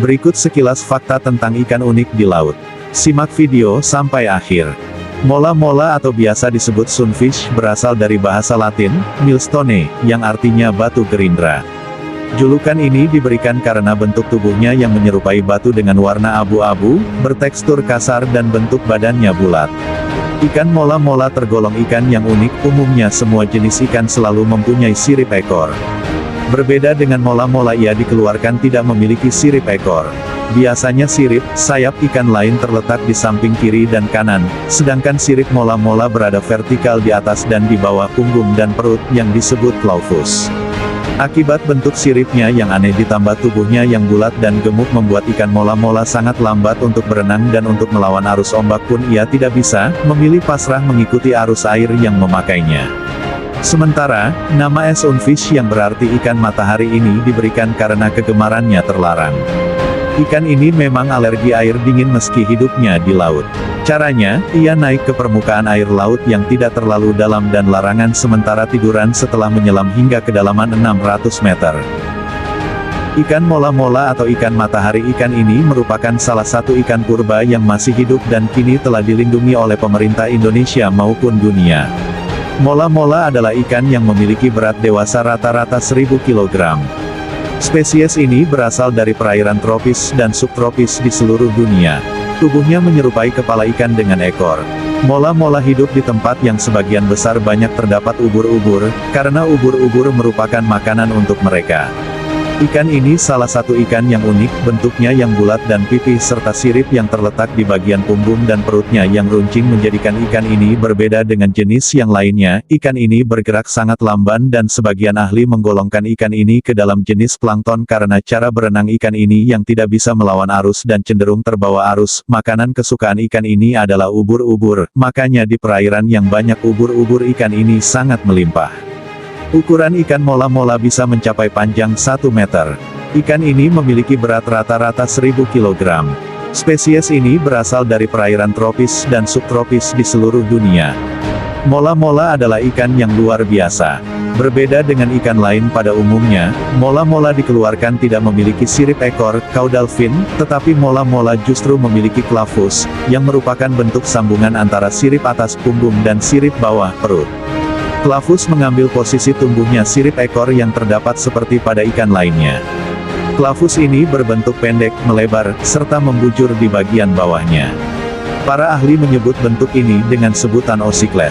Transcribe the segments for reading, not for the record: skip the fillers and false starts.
Berikut sekilas fakta tentang ikan unik di laut. Simak video sampai akhir. Mola-mola atau biasa disebut sunfish berasal dari bahasa Latin, millstone, yang artinya batu gerindra. Julukan ini diberikan karena bentuk tubuhnya yang menyerupai batu dengan warna abu-abu, bertekstur kasar dan bentuk badannya bulat. Ikan mola-mola tergolong ikan yang unik, umumnya semua jenis ikan selalu mempunyai sirip ekor. Berbeda dengan mola-mola, ia dikeluarkan tidak memiliki sirip ekor. Biasanya sirip, sayap ikan lain terletak di samping kiri dan kanan, sedangkan sirip mola-mola berada vertikal di atas dan di bawah punggung dan perut, yang disebut clawfus. Akibat bentuk siripnya yang aneh ditambah tubuhnya yang bulat dan gemuk membuat ikan mola-mola sangat lambat untuk berenang dan untuk melawan arus ombak pun ia tidak bisa, memilih pasrah mengikuti arus air yang memakainya. Sementara, nama sunfish yang berarti ikan matahari ini diberikan karena kegemarannya terlarang. Ikan ini memang alergi air dingin meski hidupnya di laut. Caranya, ia naik ke permukaan air laut yang tidak terlalu dalam dan larangan sementara tiduran setelah menyelam hingga kedalaman 600 meter. Ikan mola-mola atau ikan matahari ikan ini merupakan salah satu ikan purba yang masih hidup dan kini telah dilindungi oleh pemerintah Indonesia maupun dunia. Mola-mola adalah ikan yang memiliki berat dewasa rata-rata 1000 kg. Spesies ini berasal dari perairan tropis dan subtropis di seluruh dunia. Tubuhnya menyerupai kepala ikan dengan ekor. Mola-mola hidup di tempat yang sebagian besar banyak terdapat ubur-ubur, karena ubur-ubur merupakan makanan untuk mereka. Ikan ini salah satu ikan yang unik, bentuknya yang bulat dan pipih serta sirip yang terletak di bagian punggung dan perutnya yang runcing menjadikan ikan ini berbeda dengan jenis yang lainnya. Ikan ini bergerak sangat lamban dan sebagian ahli menggolongkan ikan ini ke dalam jenis plankton karena cara berenang ikan ini yang tidak bisa melawan arus dan cenderung terbawa arus. Makanan kesukaan ikan ini adalah ubur-ubur, makanya di perairan yang banyak ubur-ubur ikan ini sangat melimpah. Ukuran ikan mola-mola bisa mencapai panjang 1 meter. Ikan ini memiliki berat rata-rata 1000 kg. Spesies ini berasal dari perairan tropis dan subtropis di seluruh dunia. Mola-mola adalah ikan yang luar biasa. Berbeda dengan ikan lain pada umumnya, mola-mola dikeluarkan tidak memiliki sirip ekor, caudal fin, tetapi mola-mola justru memiliki clawfus, yang merupakan bentuk sambungan antara sirip atas punggung dan sirip bawah perut. Clawfus mengambil posisi tumbuhnya sirip ekor yang terdapat seperti pada ikan lainnya. Clawfus ini berbentuk pendek, melebar, serta membujur di bagian bawahnya. Para ahli menyebut bentuk ini dengan sebutan ossicle.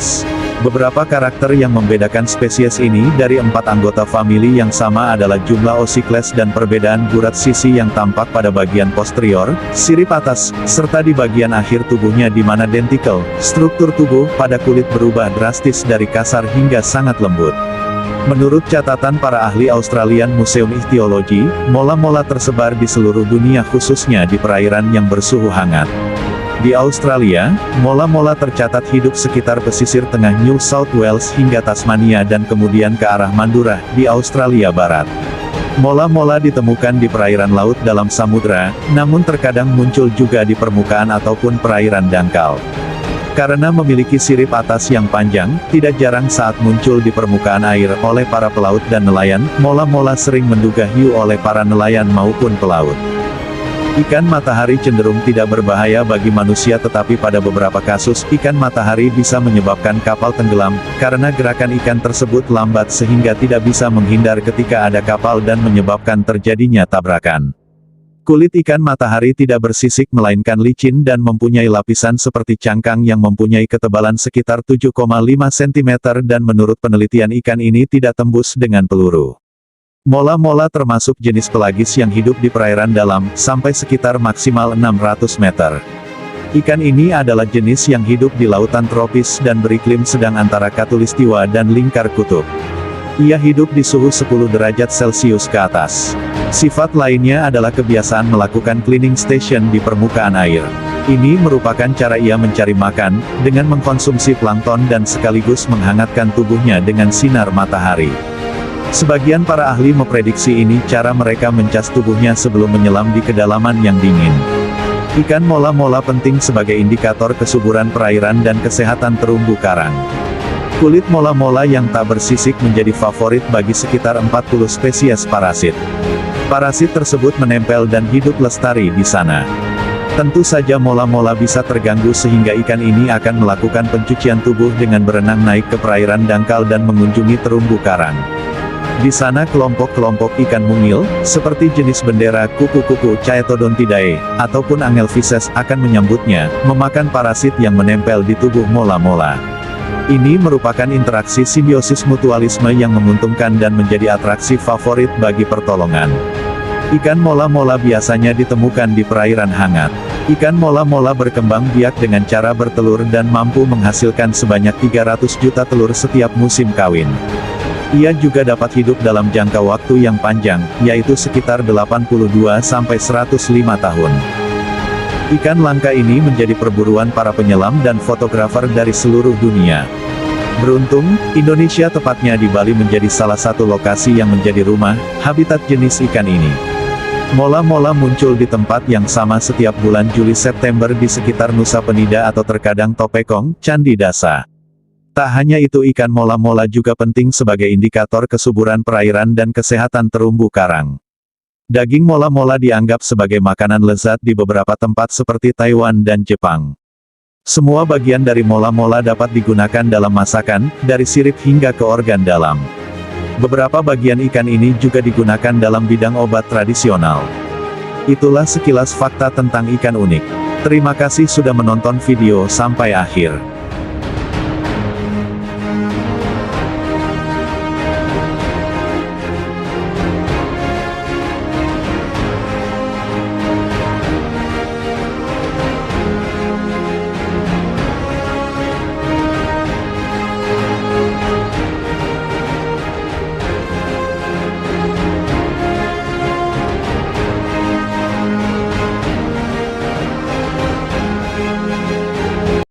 Beberapa karakter yang membedakan spesies ini dari 4 anggota famili yang sama adalah jumlah ossicles dan perbedaan burat sisi yang tampak pada bagian posterior, sirip atas, serta di bagian akhir tubuhnya di mana dentikel, struktur tubuh pada kulit berubah drastis dari kasar hingga sangat lembut. Menurut catatan para ahli Australian Museum Ichthyology, mola-mola tersebar di seluruh dunia khususnya di perairan yang bersuhu hangat. Di Australia, mola-mola tercatat hidup sekitar pesisir tengah New South Wales hingga Tasmania dan kemudian ke arah Mandurah, di Australia Barat. Mola-mola ditemukan di perairan laut dalam samudra, namun terkadang muncul juga di permukaan ataupun perairan dangkal. Karena memiliki sirip atas yang panjang, tidak jarang saat muncul di permukaan air oleh para pelaut dan nelayan, mola-mola sering menduga hiu oleh para nelayan maupun pelaut. Ikan matahari cenderung tidak berbahaya bagi manusia tetapi pada beberapa kasus, ikan matahari bisa menyebabkan kapal tenggelam, karena gerakan ikan tersebut lambat sehingga tidak bisa menghindar ketika ada kapal dan menyebabkan terjadinya tabrakan. Kulit ikan matahari tidak bersisik melainkan licin dan mempunyai lapisan seperti cangkang yang mempunyai ketebalan sekitar 7,5 cm dan menurut penelitian ikan ini tidak tembus dengan peluru. Mola-mola termasuk jenis pelagis yang hidup di perairan dalam, sampai sekitar maksimal 600 meter. Ikan ini adalah jenis yang hidup di lautan tropis dan beriklim sedang antara khatulistiwa dan lingkar kutub. Ia hidup di suhu 10 derajat Celcius ke atas. Sifat lainnya adalah kebiasaan melakukan cleaning station di permukaan air. Ini merupakan cara ia mencari makan, dengan mengkonsumsi plankton dan sekaligus menghangatkan tubuhnya dengan sinar matahari. Sebagian para ahli memprediksi ini cara mereka mencas tubuhnya sebelum menyelam di kedalaman yang dingin. Ikan mola-mola penting sebagai indikator kesuburan perairan dan kesehatan terumbu karang. Kulit mola-mola yang tak bersisik menjadi favorit bagi sekitar 40 spesies parasit. Parasit tersebut menempel dan hidup lestari di sana. Tentu saja mola-mola bisa terganggu sehingga ikan ini akan melakukan pencucian tubuh dengan berenang naik ke perairan dangkal dan mengunjungi terumbu karang. Di sana kelompok-kelompok ikan mungil, seperti jenis bendera kupu-kupu Chaetodontidae, ataupun angelfises akan menyambutnya, memakan parasit yang menempel di tubuh mola-mola. Ini merupakan interaksi simbiosis mutualisme yang menguntungkan dan menjadi atraksi favorit bagi pertolongan. Ikan mola-mola biasanya ditemukan di perairan hangat. Ikan mola-mola berkembang biak dengan cara bertelur dan mampu menghasilkan sebanyak 300 juta telur setiap musim kawin. Ia juga dapat hidup dalam jangka waktu yang panjang, yaitu sekitar 82-105 tahun. Ikan langka ini menjadi perburuan para penyelam dan fotografer dari seluruh dunia. Beruntung, Indonesia tepatnya di Bali menjadi salah satu lokasi yang menjadi rumah, habitat jenis ikan ini. Mola-mola muncul di tempat yang sama setiap bulan Juli-September di sekitar Nusa Penida atau terkadang Topekong, Candi Dasa. Tak hanya itu, ikan mola-mola juga penting sebagai indikator kesuburan perairan dan kesehatan terumbu karang. Daging mola-mola dianggap sebagai makanan lezat di beberapa tempat seperti Taiwan dan Jepang. Semua bagian dari mola-mola dapat digunakan dalam masakan, dari sirip hingga ke organ dalam. Beberapa bagian ikan ini juga digunakan dalam bidang obat tradisional. Itulah sekilas fakta tentang ikan unik. Terima kasih sudah menonton video sampai akhir.